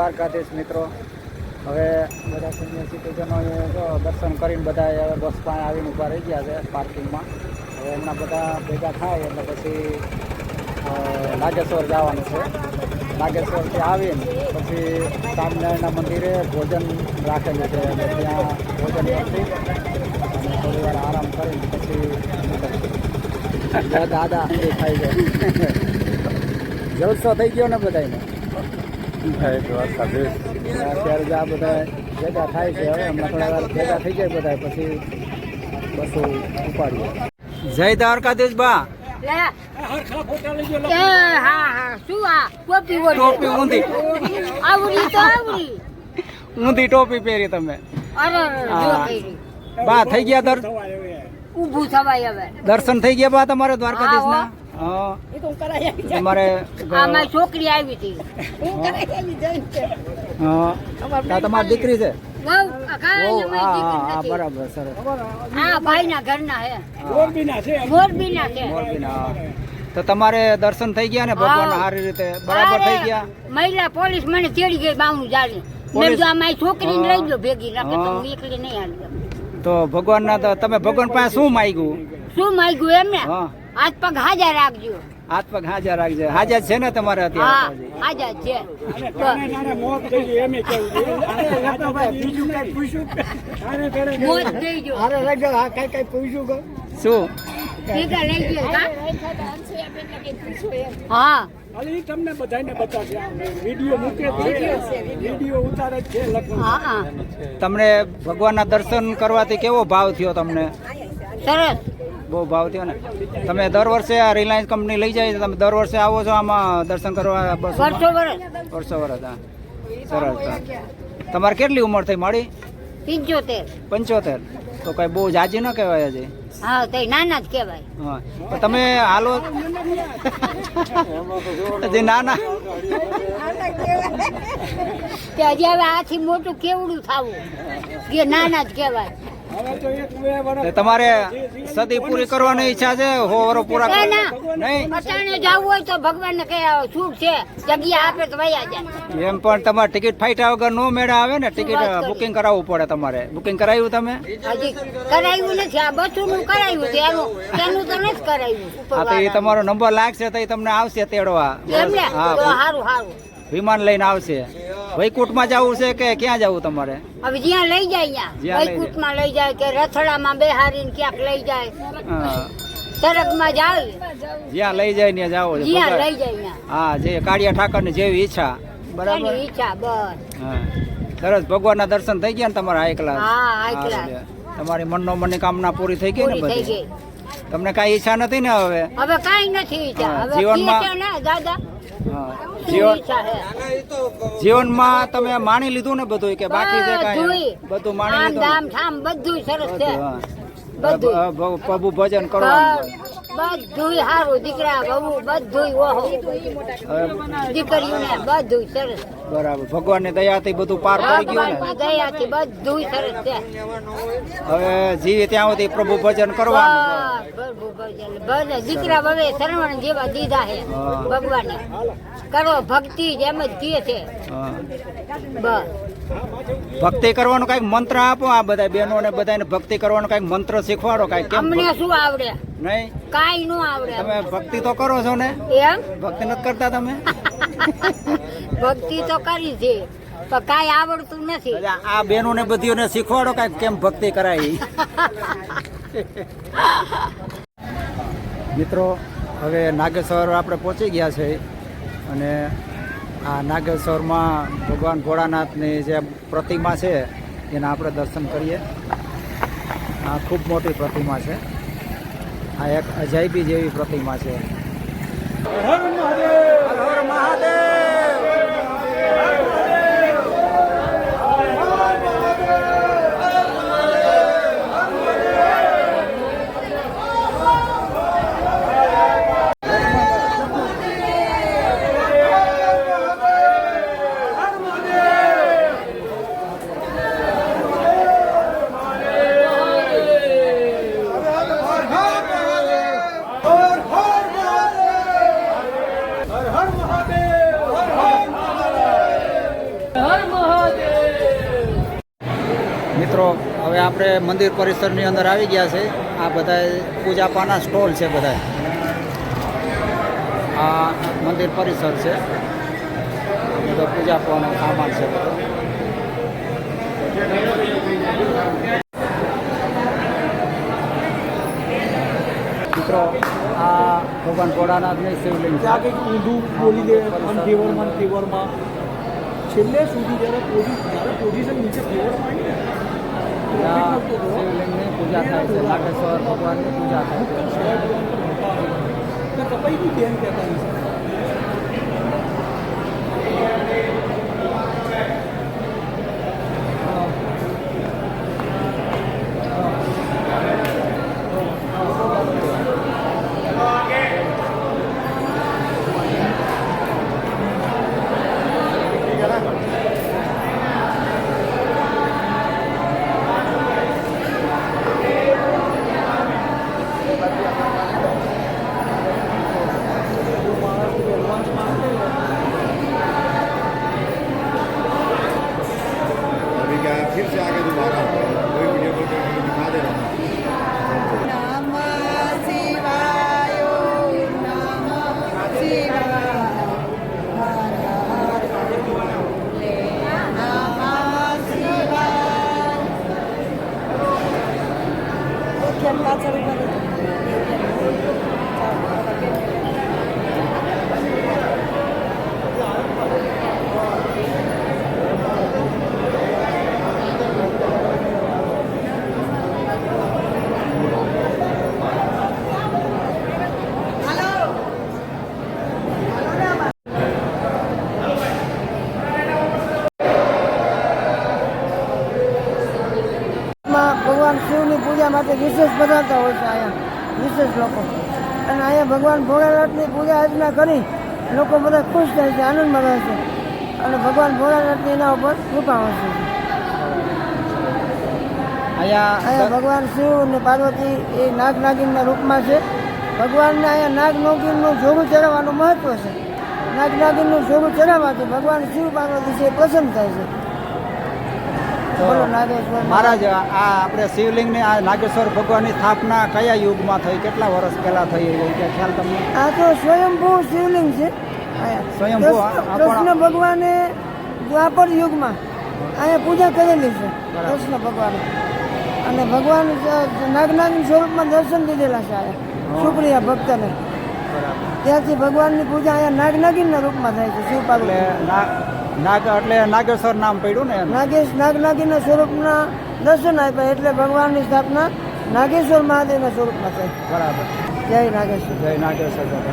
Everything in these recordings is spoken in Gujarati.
દ્વારકાધીશ મિત્રો, હવે બધા સિનિયર સિટીઝનોએ જો દર્શન કરીને બધા બસ પાસે આવીને ઊભા રહી ગયા છે પાર્કિંગમાં. હવે એમના બધા ભેગા થાય એટલે પછી નાગેશ્વર જવાનું છે. નાગેશ્વરથી આવીને પછી સ્વામિનારાયણના મંદિરે ભોજન રાખેલું છે એટલે ત્યાં ભોજન કરી અને થોડી વાર આરામ કરીને પછી દાદા ખાઈ જાય. જલસો થઈ ગયો ને બધાને. અત્યારે જ આ બધા ભેગા થાય છે. હવે હમણાં થોડા વાર ભેગા થઈ જાય બધા પછી બસો ઉપાડીએ. જય દ્વારકાધીશ બા. ટોપી ઊંધી ટોપી પહેરી તમે. બા થઈ ગયા ઊભું થવાય હવે. દર્શન થઈ ગયા બા તમારે દ્વારકાધીશ ના? તમારે છોકરી આવી હતી. તમારી દીકરી છે? બરાબર, સરસ. હા, ભાઈ ના ઘરના હે. મોરબીના છે. તો તમારે દર્શન થઈ ગયા ને ભગવાન સારી રીતે બરાબર થઈ ગયા? મહિલા પોલીસ મને તેડી ગઈ બાવનું જાળી. મેં જો અમારી છોકરીને લઈ ગયો ભેગી રાખે તો હું એકલી નહીં આવી. તો ભગવાન ના તમે ભગવાન પાસે શું માંગ્યું? શું માંગ્યું એમને? હાથ પગ હાજર રાખજો. હાથ પગ હાજર રાખજો. હાજર છે ને તમારે અત્યારે? હાજર છે. શું હા તમને બધાને બતાવશે. વિડીયો મૂકે વિડીયો ઉતારે છે. તમને ભગવાનના દર્શન કરવાથી કેવો ભાવ થયો તમને? સરસ. બહુ ભાવ થયો ને. તમે દર વર્ષે આ રિલાયન્સ કંપની લઈ જાય તમે દર વર્ષે આવો છો આમાં દર્શન કરવા? વર્ષો વર્ષ. હા, સરસ. તમારે કેટલી ઉંમર થઈ મારી? 75. તો કઈ બહુ જાજી ન કહેવાય હજી. હા, તો નાના જ કહેવાય. હા, તો તમે હાલો હજી નાના. કે હજી હવે આથી મોટું કેવડું થવું કે નાના જ કહેવાય. તમારે સદી પૂરી કરવાની ઈચ્છા છે? હોવરો પૂરા નહીં. અચાણે જવું હોય તો ભગવાન ને કઈ શુભ છે જગ્યા આપે તો વયા જાય. એમ પણ તમારે ટિકિટ ફાઈટા વગર નો મેળા આવે ને. ટિકિટ બુકિંગ કરાવવું પડે તમારે. બુકિંગ કરાવ્યું તમે? હજી કરાવ્યું નથી. આ બસું નું કરાવ્યું છે. એનું તો નથી કરાવ્યું. હા, તો એ તમારો નંબર લાગશે તો તમને આવશે તેડવા. સારું. વિમાન લઈને આવશે. વૈકુંઠમાં જવું છે કે ક્યાં જવું તમારે? હવે જ્યાં લઈ જાય વૈકુંઠમાં લઈ જાય કે રથડામાં બેહારીને ક્યાંક લઈ જાય. સરગમાં જાય જ્યાં લઈ જાય ત્યાં જાવ. જ્યાં લઈ જાય. હા, જે કાળિયા ઠાકર ની જેવી ઈચ્છા. બરાબર. ઈચ્છા બસ. સરસ. ભગવાનના દર્શન થઈ ગયા ને તમારા એકલા? તમારી મનનો મનની કામના પૂરી થઈ ગઈ ને બધી? તમને કઈ ઈચ્છા નથી ને હવે? હવે કઈ નથી ઈચ્છા. જીવનમાં દાદા જીવનમાં તમે માણી લીધું ને બધું કે બાકી છે કઈ? બધું માણી લીધું. બધું સરસ છે. પ્રભુ ભજન કરવાનું બધું સારું. દીકરા બહુ બધું દીકરીઓને બધું સરસ. બરાબર. ભગવાન ની દયાથી બધું પાર પડી ગયું ને? દયાથી બધું સરસ છે. હવે જીવે ત્યાં સુધી પ્રભુ ભજન કરવાનું. પ્રભુ ભજન દીકરા હવે શરવણ જેવા દીધા છે ભગવાને. કરો ભક્તિ જેમ જ કહે છે. બસ ભક્તિ કરવાનો કઈક મંત્ર આપો. આ બધા બહેનો ને બધાને ભક્તિ કરવાનો કઈક મંત્ર શીખવાડો. કઈક અમને શું આવડે? નહીં, કાઈ નો આવડે. તમે ભક્તિ તો કરો છો ને? એમ ભક્તિ નથી કરતા તમે? ભક્તિ તો કરી છે પણ કાઈ આવડતું નથી. આ બહેનો ને બધીઓને શીખવાડો કઈક કેમ ભક્તિ કરાય. મિત્રો, હવે નાગેશ્વર આપણે પહોંચી ગયા છે અને આ નાગેશ્વરમાં ભગવાન ભોળાનાથની જે પ્રતિમા છે એના આપણે દર્શન કરીએ. આ ખૂબ મોટી પ્રતિમા છે. આ એક અજાયબી જેવી પ્રતિમા છે. હર મહાદેવ. મિત્રો હવે આપણે મંદિર પરિસરની અંદર આવી ગયા છે. આ બધા પૂજાપાના સ્ટોલ છે બધા. આ મંદિર પરિસર છે. બધો પૂજાપાનો સામાન છે બધો. મિત્રો આ ભગવાન ભોળાનાથની શિવલિંગ છે. ત્યાં કંઈક ઊંધું બોલી દે તેવરમાં છેલ્લે સુધી જ્યારે પોઝિશન નીચે તેવરમાં આવી ને આ શિવલિંગની પૂજા થાય છે. નાગેશ્વર ભગવાનની પૂજા થાય છે. કપાઈ ગઈ બેન કહેતા છે. फिर से आगे दोबारा कोई वीडियो को दिखा दे रहा हूँ. ભગવાન શિવની પૂજા માટે વિશેષ પધારતા હોય છે અહીંયા વિશેષ લોકો. અને અહીંયા ભગવાન ભોળાનાથની પૂજા અર્ચના કરી લોકો બધા ખુશ થાય છે, આનંદમાં રહે છે. અને ભગવાન ભોળાનાથની એના ઉપર કૃપા હોય છે. અહીંયા ભગવાન શિવ અને પાર્વતી એ નાગ નાગિનના રૂપમાં છે. ભગવાનને અહીંયા નાગ નાગિનનું જોડું ચડાવવાનું મહત્વ છે. નાગ નાગિનનું જોડું ચડાવવાથી ભગવાન શિવ પાર્વતી છે એ પ્રસન્ન થાય છે. બોલો નાગેશ્વર મહારાજ, આ આપણે શિવલિંગની આ નાગેશ્વર ભગવાનની સ્થાપના કયા યુગમાં થઈ, કેટલા વર્ષ પહેલા થઈ એ ખ્યાલ તમને? આ તો સ્વયંભૂ શિવલિંગ છે. સ્વયંભૂ કૃષ્ણ ભગવાને દ્વાપર યુગમાં અહીંયા પૂજા કરેલી છે કૃષ્ણ ભગવાને. અને ભગવાન નાગનાગિન સ્વરૂપમાં દર્શન દીધેલા છે અહીંયા સુપ્રિયા ભક્તને. ત્યારથી ભગવાનની પૂજા અહીંયા નાગનાગિનના રૂપમાં થાય છે. શિવ પાર્વતી નાગ એટલે નાગેશ્વર નામ પડ્યું ને. નાગનાગીના સ્વરૂપના દર્શન આપ્યા એટલે ભગવાનની સ્થાપના નાગેશ્વર મહાદેવના સ્વરૂપમાં થઈ. બરાબર. જય નાગેશ્વર. જય નાગેશ્વર.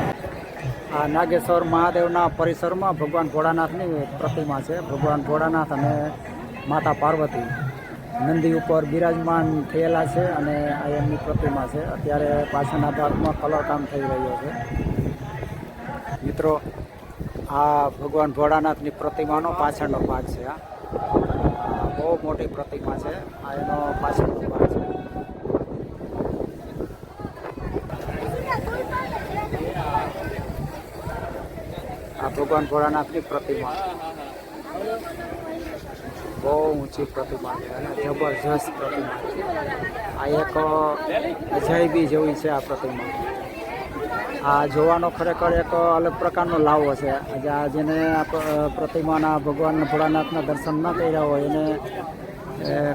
આ નાગેશ્વર મહાદેવના પરિસરમાં ભગવાન ભોળાનાથની પ્રતિમા છે. ભગવાન ભોળાનાથ અને માતા પાર્વતી નંદી ઉપર બિરાજમાન થયેલા છે અને આ એમની પ્રતિમા છે. અત્યારે પાછળના ભાગમાં કલર કામ થઈ રહ્યો છે. મિત્રો, આ ભગવાન ભોળાનાથની પ્રતિમાનો પાછળનો ભાગ છે. આ બહુ મોટી પ્રતિમા છે. આ એનો પાછળનો ભાગ છે. આ ભગવાન ભોળાનાથની પ્રતિમા બહુ ઊંચી પ્રતિમા છે અને જબરજસ્ત પ્રતિમા છે. આ એક અજાયબી જેવી છે આ પ્રતિમા. આ જોવાનો ખરેખર એક અલગ પ્રકારનો લાવો છે. આ જેને પ્રતિમાના ભગવાન ભોળાનાથના દર્શન ન કર્યા હોય એને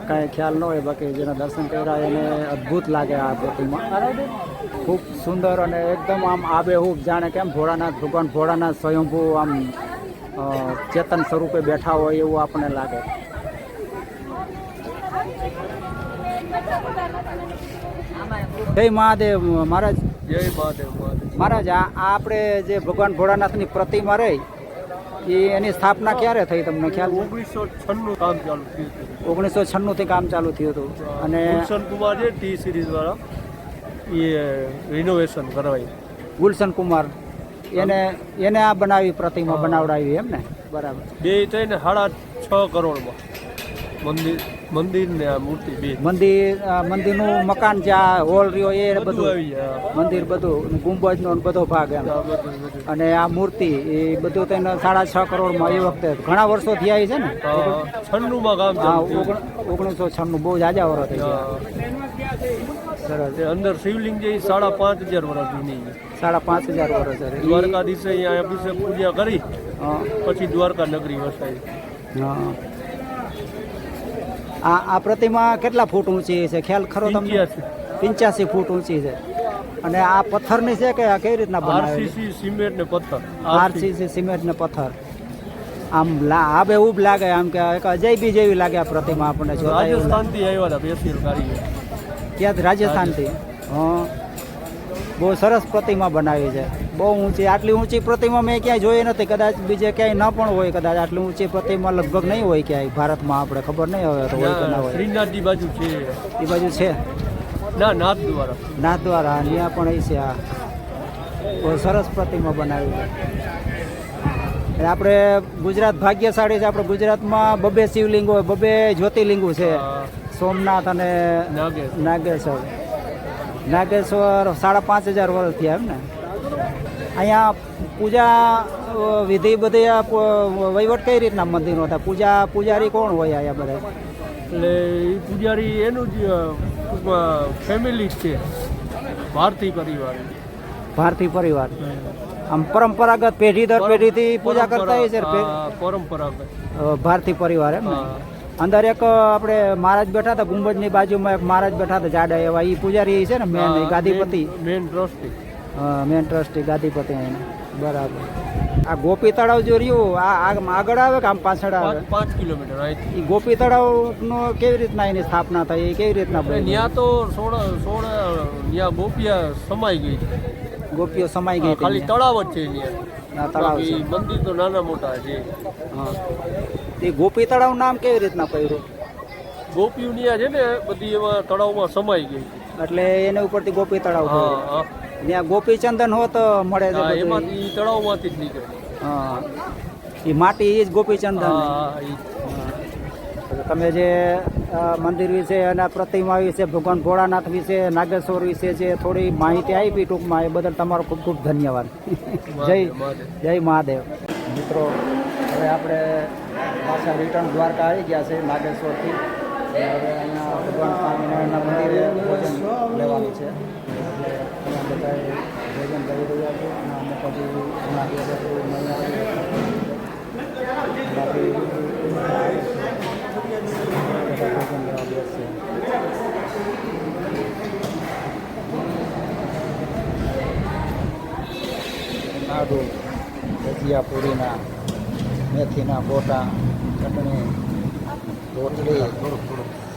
કાંઈ ખ્યાલ ન હોય, બાકી જેના દર્શન કર્યા એને અદ્ભુત લાગે આ પ્રતિમા. ખૂબ સુંદર અને એકદમ આમ આબેહૂબ જાણે કેમ ભોળાનાથ ભગવાન ભોળાનાથ સ્વયંભૂ આમ ચેતન સ્વરૂપે બેઠા હોય એવું આપણને લાગે. જય મહાદેવ મહારાજ. જય મહાદેવ. મહારાજ, આ આપણે જે ભગવાન ભોળાનાથની પ્રતિમા રહી એની સ્થાપના ક્યારે થઈ તમને ખ્યાલ? 1996 કામ ચાલુ થયું હતું. 1996 થી કામ ચાલુ થયું હતું. અને ગુલશન કુમાર છે ટી સિરીઝ વાળા એ રિનોવેશન કરાવી. ગુલશન કુમાર એને આ બનાવી પ્રતિમા બનાવડાવી એમ ને? બરાબર. બે થઈને 6.5 કરોડમાં મંદિર મંદિર ને આ મૂર્તિ બે મંદિરનું મકાન જ્યાં હોલ રહ્યો એ બધું બધું આવી જાય મંદિર બધું ગુંબજનો ને બધો ભાગ એમ અને આ મૂર્તિ એ બધું તેને 6.5 કરોડમાં એ વખતે ઘણા વર્ષો થયા છે ને 96 માં કામ હા ચાલુ થયું. 1996 બહુ જાજા વર્ષ થઈ ગયા સરસ તે અંદર શિવલિંગ જે 5,500 વર્ષ જૂની છે. 5,500 વર્ષ છે દ્વારકાધીશે અહીંયા અભિષેક પૂજા કરી હા પછી દ્વારકા નગરી વસાઈ. હા. આ પ્રતિમા કેટલા ફૂટ ઊંચી છે ખ્યાલ ખરો તમને 85 ફૂટ ઊંચી છે અને આ પથ્થરની છે કે આ કેવી રીતના બનાવેલી આરસીસી સિમેન્ટ ને પથ્થર આરસીસી સિમેન્ટ ને પથ્થર આમ આબે ઉબ લાગે આમ કે એક અજયબી જેવી લાગે આ પ્રતિમા આપણને જોતા એવું લાગે. રાજસ્થાનથી આવ્યા હતા બેસીલ કારીગર. ક્યાંથી રાજસ્થાનથી હા બહુ સરસ પ્રતિમા બનાવી છે બહુ ઊંચી આટલી ઊંચી પ્રતિમા મેં ક્યાંય જોઈ નથી કદાચ બીજે ક્યાંય ન પણ હોય કદાચ આટલી ઊંચી પ્રતિમા લગભગ નહીં હોય ક્યાંય ભારતમાં આપણે ખબર નહીં હવે તો હોય કે ના હોય શ્રીનાથજી બાજુ છે એ બાજુ છે ના નાથ દ્વારા નાથ દ્વારા ત્યાં પણ એ છે આ બહુ સરસ પ્રતિમા બનાવી છે અને આપણે ગુજરાત ભાગ્યશાળી છે આપણે ગુજરાતમાં 2 શિવલિંગ હોય 2 જ્યોતિર્લિંગો છે સોમનાથ અને નાગેશ્વર 5,500 વર્ષ થયા એમ ને અહીંયા પૂજા વિધિ બધી વહીવટ કઈ રીતના મંદિરનો થાય પૂજારી કોણ હોય અહીંયા બધા એટલે એ પૂજારી એનું જ ફેમિલી જ છે ભારતીય પરિવાર આમ પરંપરાગત પેઢી દર પેઢીથી પૂજા કરતા હોય છે પરંપરાગત ભારતીય પરિવાર એમ ને અંદર એક આપણે મહારાજ બેઠા હતા ગુંબજની બાજુમાં એક મહારાજ બેઠા હતા જાડા એવા એ પૂજારી છે ને મેન ગાદીપતિ મેન ટ્રસ્ટી ગાદીપતિ બરાબર આ ગોપી તળાવ જો રહ્યું આ આગળ આવે કે આમ પાછળ આવે 5 કિલોમીટર એ ગોપી તળાવનો કેવી રીતના એની સ્થાપના થઈ એ કેવી રીતના બની? ત્યાં તો 16 ગોપિયા સમાઈ ગઈ છે. ગોપીઓ સમાઈ ગઈ હતી ખાલી તળાવ જ છે ના તળાવ છે મંદિર તો નાના મોટા છે. હા એ ગોપી તળાવ નામ કેવી રીતના પડ્યું ગોપીઓ ત્યાં છે ને બધી એમાં તળાવમાં સમાઈ ગઈ એટલે એને ઉપરથી ગોપી તળાવ હા હા ત્યાં ગોપી ચંદન હોત મળે છે બધું. એમાંથી તળાવમાંથી જ નીકળે. હા એ માટી એ જ ગોપી ચંદન તમે જે મંદિર વિશે અને પ્રતિમા વિશે ભગવાન ભોળાનાથ વિશે નાગેશ્વર વિશે જે થોડી માહિતી આપી ટૂંકમાં એ બદલ તમારો ખૂબ ખૂબ ધન્યવાદ જય મહાદેવ મિત્રો હવે આપણે પાછા રિટર્ન દ્વારકા આવી ગયા છે નાગેશ્વરથી હવે અહીંયા ભગવાન સ્વામિનારાયણના મંદિરે ભોજન લેવાનું છે અહીંયા બધા ભોજન કરી રહ્યા છે અને અમુક હજી લાડુ ભજીયા પૂરીના મેથીના ગોટા ચટણી રોટલી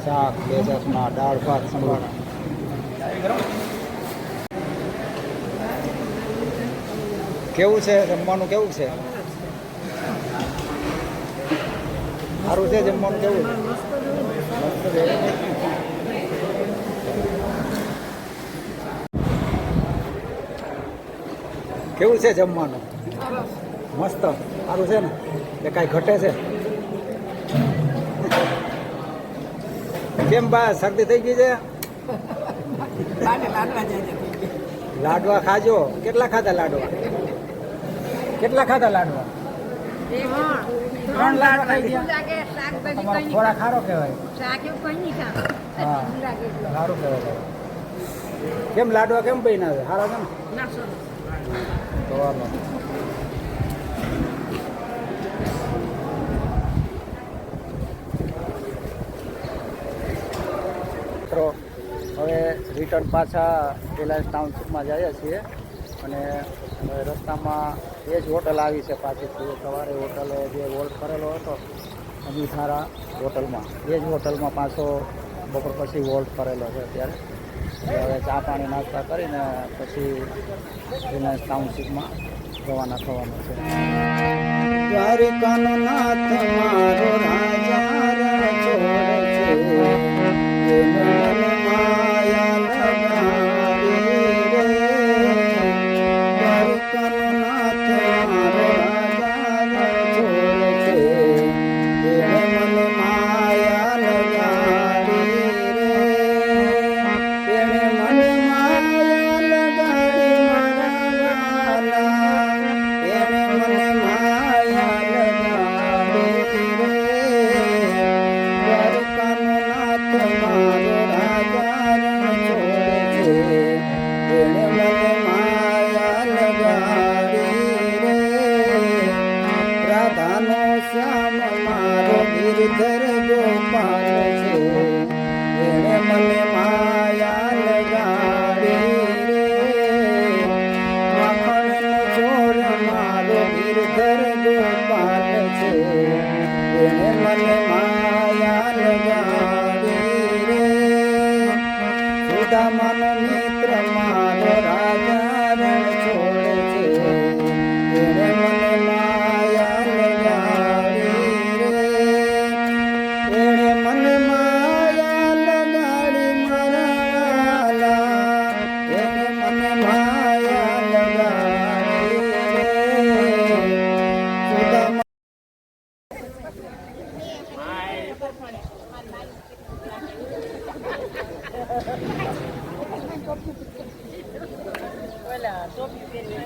શાક 2 જાતના દાળ ભાત સંભાળા કેવું છે જમવાનું કેવું છે સારું છે જમવાનું કેવું છે મસ્ત છે કેવું છે જમવાનું મસ્ત સારું છે ને કે કાંઈ ઘટે છે કેમ બા શરદી થઈ ગઈ છે લાડવા ખાજો કેટલા ખાધા લાડવા લાડવા 3 લાડવા ખાઈ ગયા તમારો ખોરાક ખારો કહેવાય હા સારું કહેવાય કેમ લાડવા કેમ બન્યા છે સારા છે ને સવારમાં મિત્રો હવે રિટર્ન પાછા રિલાયન્સ ટાઉનશીપમાં જઈએ છીએ અને હવે રસ્તામાં એ જ હોટલ આવી છે પાછી સવારે હોટલે જે વોલ્ટ કરેલો હતો અમીધારા હોટલમાં એ જ હોટલમાં પાછો બપોર પછી વોલ્ટ કરેલો છે અત્યારે હવે ચા પાણી નાસ્તા કરીને પછી રિલાયન્સ ટાઉનશીપમાં રવાના થવાનું છે દ્વારિકાનો નાથ મારો રાજા છોડ છે મારો ગિરધર ગોપાલ છે એણે મને માયા લગાડી રે માખણનો ચોર મારો ગિરધર ગોપાલ છે એણે મને માયા લગાડી રે સુદામાનો મિત્ર મારો રાજા રણ છોડે છે એણે મને માયા લગાડી રે એણે મને માયા લગાડી મારા વાલા એણે મને માયા લગાડી રે સુદામા ટોપી પહેરી